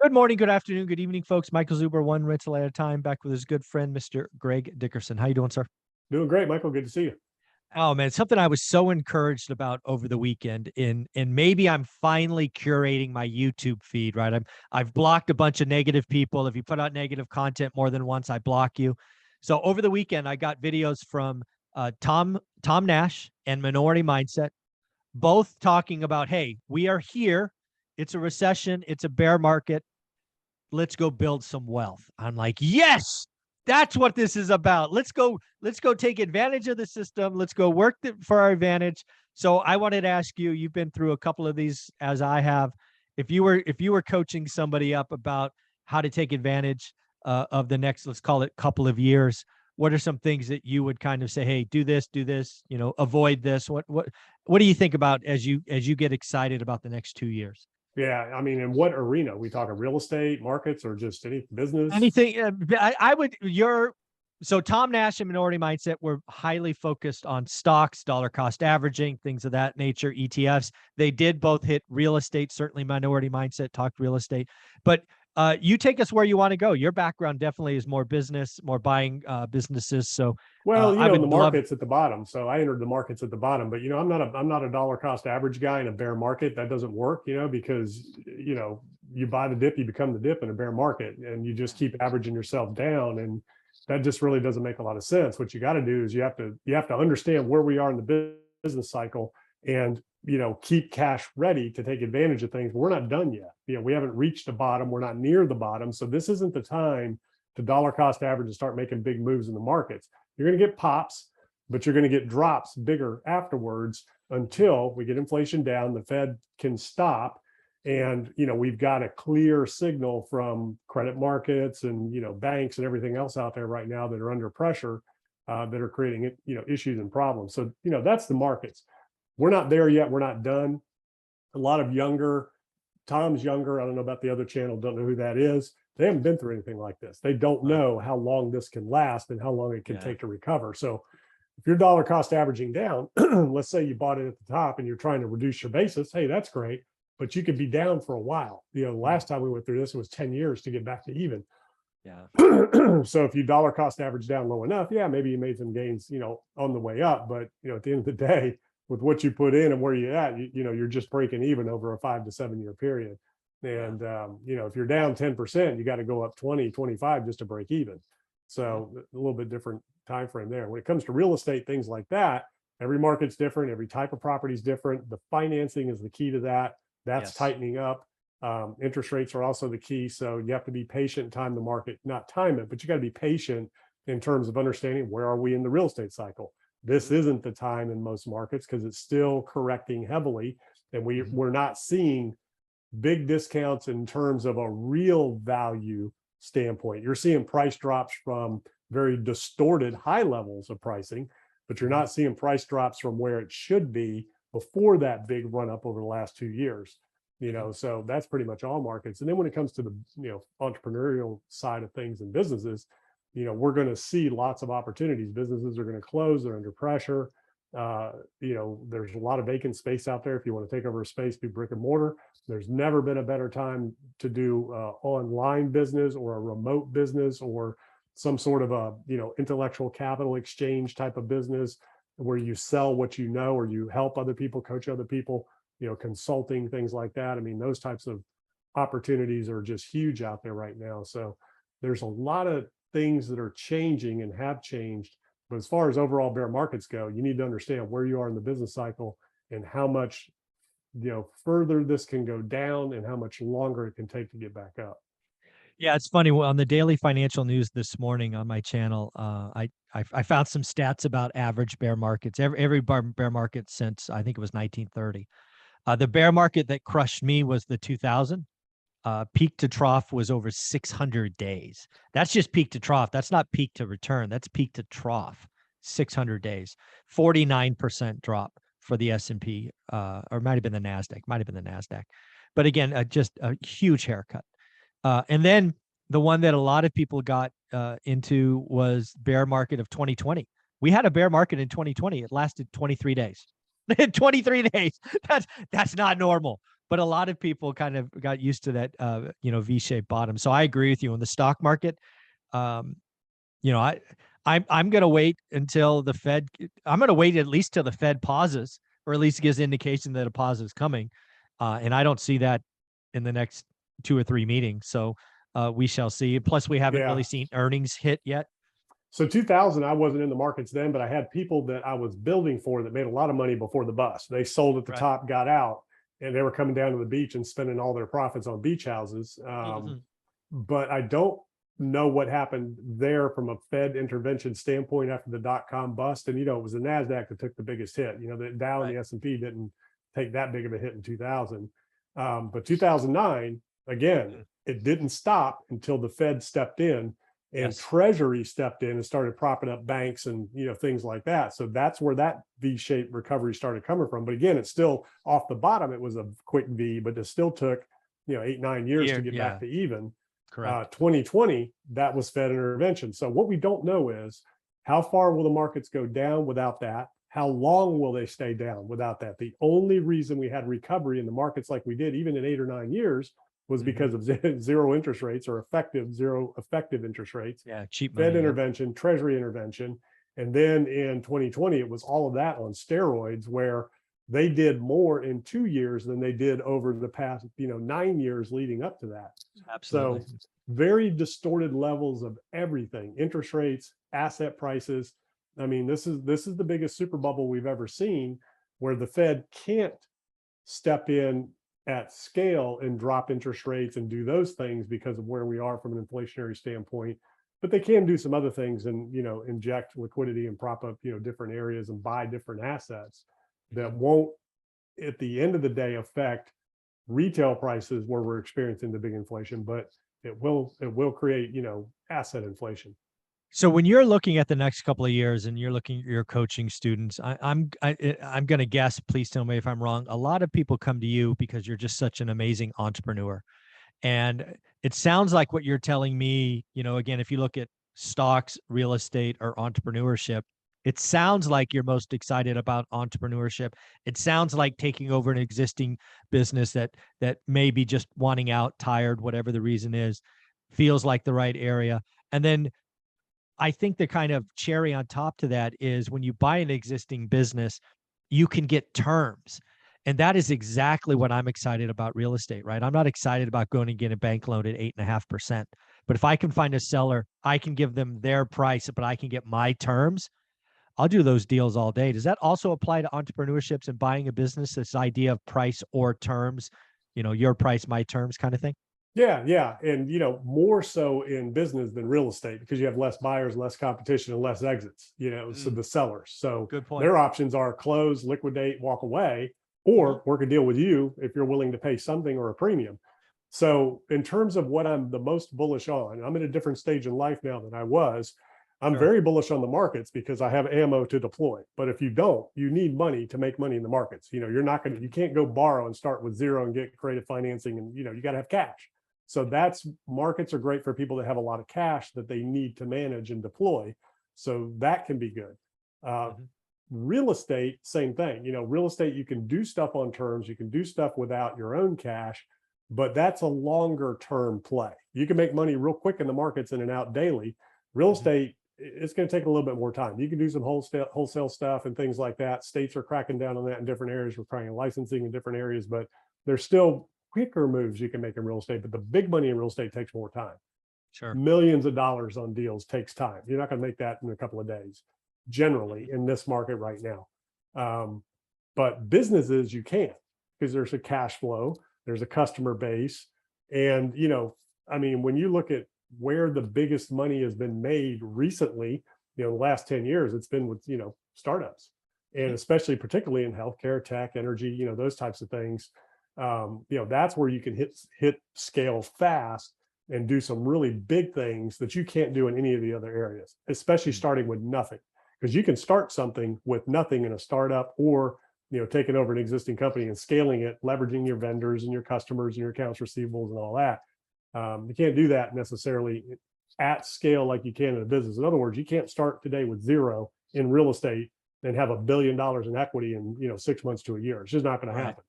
Good morning, good afternoon, good evening, folks. Michael Zuber, one rental at a time, back with his good friend, Mr. Greg Dickerson. How you doing, sir? Doing great, Michael. Good to see you. Oh man, something I was so encouraged about over the weekend, and maybe I'm finally curating my YouTube feed, right? I've blocked a bunch of negative people. If you put out negative content more than once, I block you. So over the weekend, I got videos from Tom Nash and Minority Mindset, both talking about, hey, we are here. It's a recession. It's a bear market. Let's go build some wealth. I'm like, yes, that's what this is about. Let's go take advantage of the system. Let's go work for our advantage. So I wanted to ask you, you've been through a couple of these as I have. If you were coaching somebody up about how to take advantage of the next, let's call it couple of years, what are some things that you would kind of say, hey, do this, avoid this? What do you think about as you get excited about the next 2 years? Yeah, I mean, in what arena? We talking real estate, markets, or just any business? Anything I would so Tom Nash and Minority Mindset were highly focused on stocks, dollar cost averaging, things of that nature, ETFs. They did both hit real estate. Certainly Minority Mindset talked real estate, but you take us where you want to go. Your background definitely is more business, more buying businesses. So Well, I would the love. market's at the bottom. So I entered the markets at the bottom, but I'm not a dollar cost average guy in a bear market. That doesn't work, because you buy the dip, you become the dip in a bear market, and you just keep averaging yourself down, and that just really doesn't make a lot of sense. What you got to do is you have to understand where we are in the business cycle, and keep cash ready to take advantage of things. We're not done yet. We haven't reached the bottom. We're not near the bottom. So this isn't the time to dollar cost average and start making big moves in the markets. You're going to get pops, but you're going to get drops bigger afterwards until we get inflation down, the Fed can stop, and we've got a clear signal from credit markets and banks and everything else out there right now that are under pressure, that are creating issues and problems. So that's the markets. We're not there yet. We're not done. A lot of Tom's younger. I don't know about the other channel. Don't know who that is. They haven't been through anything like this. They don't know how long this can last and how long it can take to recover. So if you're dollar cost averaging down, let's say you bought it at the top and you're trying to reduce your basis. Hey, that's great, but you could be down for a while. Last time we went through this, it was 10 years to get back to even. Yeah. So if you dollar cost average down low enough, yeah, maybe you made some gains, on the way up. But at the end of the day, with what you put in and where you're at, you're just breaking even over a 5 to 7 year period. And, if you're down 10%, you got to go up 20, 25 just to break even. So a little bit different time frame there. When it comes to real estate, things like that, every market's different. Every type of property is different. The financing is the key to that. That's tightening up. Interest rates are also the key. So you have to be patient, time the market, not time it, but you got to be patient in terms of understanding where are we in the real estate cycle. This isn't the time in most markets because it's still correcting heavily, and we're not seeing big discounts in terms of a real value standpoint. You're seeing price drops from very distorted high levels of pricing, but you're not seeing price drops from where it should be before that big run up over the last 2 years. So that's pretty much all markets. And then when it comes to the entrepreneurial side of things and businesses, we're going to see lots of opportunities. Businesses are going to close. They're under pressure. There's a lot of vacant space out there. If you want to take over a space, do brick and mortar. There's never been a better time to do online business or a remote business or some sort of a, intellectual capital exchange type of business where you sell what you know, or you help other people, coach other people, consulting, things like that. I mean, those types of opportunities are just huge out there right now. So there's a lot of things that are changing and have changed. But as far as overall bear markets go, you need to understand where you are in the business cycle and how much, further this can go down and how much longer it can take to get back up. Yeah, it's funny. On the daily financial news this morning on my channel, I found some stats about average bear markets. Every bear market since I think it was 1930. The bear market that crushed me was the 2000. Peak to trough was over 600 days. That's just peak to trough. That's not peak to return. That's peak to trough. 600 days. 49% drop for the S&P, or it might have been the NASDAQ. Might have been the NASDAQ. But again, just a huge haircut. And then the one that a lot of people got into was bear market of 2020. We had a bear market in 2020. It lasted 23 days. 23 days. That's not normal. but a lot of people kind of got used to that, V-shaped bottom. So I agree with you on the stock market. Um, you know, I'm going to wait until the Fed. I'm going to wait at least till the Fed pauses, or at least gives indication that a pause is coming. And I don't see that in the next 2 or 3 meetings. So we shall see. Plus, we haven't Yeah. really seen earnings hit yet. So 2000, I wasn't in the markets then, but I had people that I was building for that made a lot of money before the bust. They sold at the Right. top, got out, and they were coming down to the beach and spending all their profits on beach houses. But I don't know what happened there from a Fed intervention standpoint after the dot-com bust. And, it was the NASDAQ that took the biggest hit. The Dow and the S&P didn't take that big of a hit in 2000. But 2009, again, it didn't stop until the Fed stepped in. And Yes. Treasury stepped in and started propping up banks and things like that. So that's where that V-shaped recovery started coming from. But again, it's still off the bottom. It was a quick V, but it still took 8-9 years to get back to even. Correct. 2020, that was Fed intervention. So what we don't know is how far will the markets go down without that? How long will they stay down without that? The only reason we had recovery in the markets like we did, even in 8 or 9 years, was because of zero interest rates, or zero effective interest rates. Yeah, cheap money. Fed intervention, Treasury intervention. And then in 2020, it was all of that on steroids, where they did more in 2 years than they did over the past 9 years leading up to that. Absolutely. So very distorted levels of everything: interest rates, asset prices. I mean, this is the biggest super bubble we've ever seen, where the Fed can't step in at scale and drop interest rates and do those things because of where we are from an inflationary standpoint. But they can do some other things and inject liquidity and prop up different areas and buy different assets that won't, at the end of the day, affect retail prices where we're experiencing the big inflation, but it will create asset inflation. So when you're looking at the next couple of years and you're looking at your coaching students, I'm going to guess, please tell me if I'm wrong, a lot of people come to you because you're just such an amazing entrepreneur. And it sounds like what you're telling me, again, if you look at stocks, real estate, or entrepreneurship, it sounds like you're most excited about entrepreneurship. It sounds like taking over an existing business that may be just wanting out, tired, whatever the reason is, feels like the right area. And then I think the kind of cherry on top to that is when you buy an existing business, you can get terms. And that is exactly what I'm excited about real estate, right? I'm not excited about going and getting a bank loan at 8.5%. But if I can find a seller, I can give them their price, but I can get my terms. I'll do those deals all day. Does that also apply to entrepreneurships and buying a business, this idea of price or terms, your price, my terms kind of thing? Yeah. And, more so in business than real estate, because you have less buyers, less competition, and less exits, so the sellers. So good point. Their options are close, liquidate, walk away, or work a deal with you if you're willing to pay something or a premium. So in terms of what I'm the most bullish on, I'm at a different stage in life now than I was. I'm very bullish on the markets because I have ammo to deploy. But if you don't, you need money to make money in the markets. You can't go borrow and start with zero and get creative financing, and you got to have cash. So markets are great for people that have a lot of cash that they need to manage and deploy. So that can be good. Real estate, same thing. Real estate, you can do stuff on terms, you can do stuff without your own cash, but that's a longer term play. You can make money real quick in the markets in and out daily. Real estate, it's going to take a little bit more time. You can do some wholesale stuff and things like that. States are cracking down on that in different areas, requiring licensing in different areas, but there's still quicker moves you can make in real estate. But the big money in real estate takes more time. Sure. Millions of dollars on deals takes time. You're not going to make that in a couple of days, generally, in this market right now. But businesses, you can, because there's a cash flow, there's a customer base. And, when you look at where the biggest money has been made recently, the last 10 years, it's been with, startups, and especially particularly in healthcare, tech, energy, those types of things. That's where you can hit scale fast and do some really big things that you can't do in any of the other areas, especially starting with nothing, because you can start something with nothing in a startup, or taking over an existing company and scaling it, leveraging your vendors and your customers and your accounts receivables and all that. You can't do that necessarily at scale like you can in a business. In other words, you can't start today with zero in real estate and have $1 billion in equity in 6 months to a year. It's just not going to happen.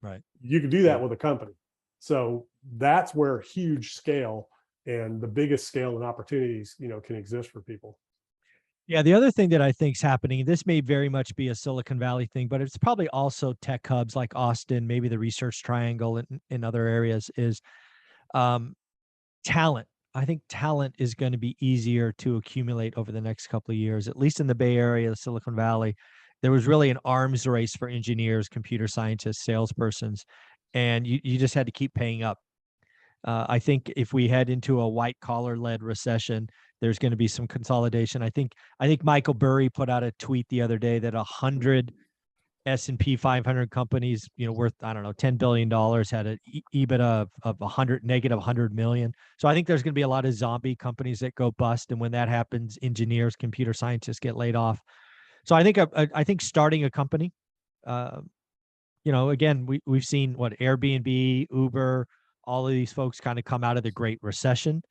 Right. You can do that with a company. So that's where huge scale and the biggest scale and opportunities, can exist for people. Yeah, the other thing that I think is happening, this may very much be a Silicon Valley thing, but it's probably also tech hubs like Austin, maybe the Research Triangle in other areas, is um, talent. I think talent is going to be easier to accumulate over the next couple of years, at least in the Bay Area, the Silicon Valley. There was really an arms race for engineers, computer scientists, salespersons, and you just had to keep paying up. I think if we head into a white collar led recession, there's going to be some consolidation. I think Michael Burry put out a tweet the other day that 100 S&P 500 companies, worth, I don't know, $10 billion had an EBITDA of 100, negative 100 million. So I think there's going to be a lot of zombie companies that go bust. And when that happens, engineers, computer scientists get laid off. So I think starting a company, uh, again, we've seen what Airbnb, Uber, all of these folks kind of come out of the Great Recession.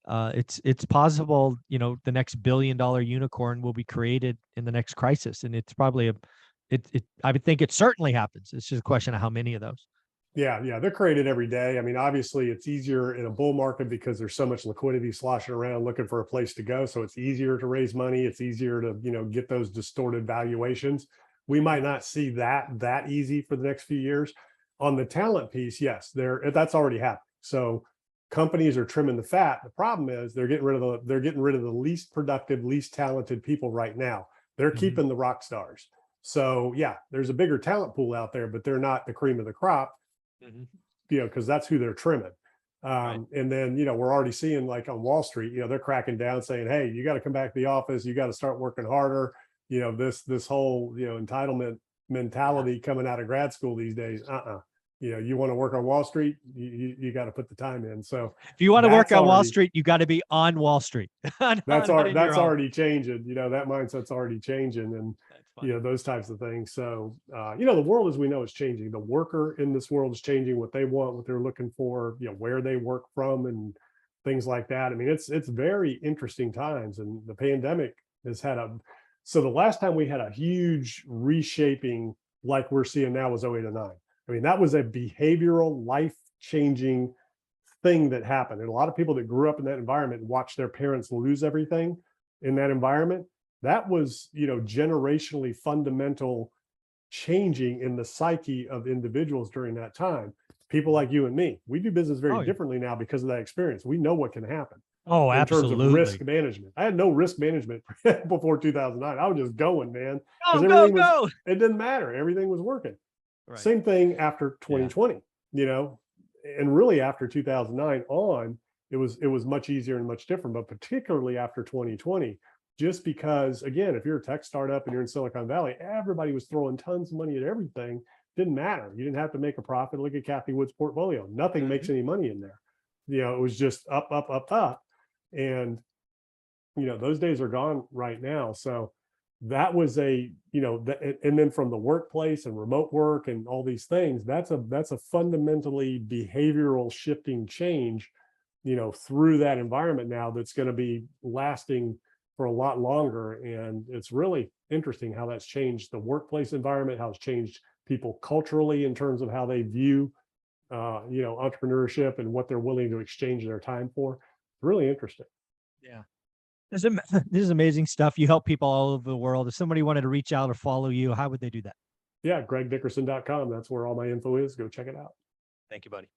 It's possible, the next billion-dollar unicorn will be created in the next crisis, and it's probably I would think it certainly happens. It's just a question of how many of those. Yeah, they're created every day. I mean, obviously, it's easier in a bull market because there's so much liquidity sloshing around looking for a place to go. So it's easier to raise money. It's easier to, get those distorted valuations. We might not see that easy for the next few years. On the talent piece, yes, that's already happened. So companies are trimming the fat. The problem is they're getting rid of the least productive, least talented people right now. They're keeping the rock stars. So yeah, there's a bigger talent pool out there, but they're not the cream of the crop. Because that's who they're trimming. Right. And then, we're already seeing, like, on Wall Street, they're cracking down saying, hey, you got to come back to the office. You got to start working harder. This whole, entitlement mentality coming out of grad school these days. You want to work on Wall Street, you got to put the time in. So if you want to work that's on Wall already Street, you got to be on Wall Street. that's not in your home. already changing. That mindset's already changing, and That's funny. those types of things. So the world as we know is changing. The worker in this world is changing, what they want, what they're looking for, where they work from, and things like that. I mean, it's very interesting times, and the pandemic has had so the last time we had a huge reshaping like we're seeing now was 08 and 09. I mean, that was a behavioral, life-changing thing that happened. And a lot of people that grew up in that environment and watched their parents lose everything in that environment, that was, generationally fundamental changing in the psyche of individuals during that time. People like you and me, we do business very differently now because of that experience. We know what can happen. Oh, in absolutely. terms of risk management. I had no risk management before 2009. I was just going, man. Go. It didn't matter. Everything was working. Right. Same thing after 2020, and really after 2009 on, it was much easier and much different, but particularly after 2020, just because, again, if you're a tech startup and you're in Silicon Valley, everybody was throwing tons of money at everything. Didn't matter. You didn't have to make a profit. Look at Kathy Wood's portfolio. Nothing makes any money in there. It was just up, up, up, up. And, those days are gone right now. So that was and then from the workplace and remote work and all these things, that's a fundamentally behavioral shifting change, through that environment now that's going to be lasting for a lot longer. And it's really interesting how that's changed the workplace environment, how it's changed people culturally in terms of how they view, entrepreneurship and what they're willing to exchange their time for. It's really interesting. Yeah. This is amazing stuff. You help people all over the world. If somebody wanted to reach out or follow you, how would they do that? Yeah, gregdickerson.com. That's where all my info is. Go check it out. Thank you, buddy.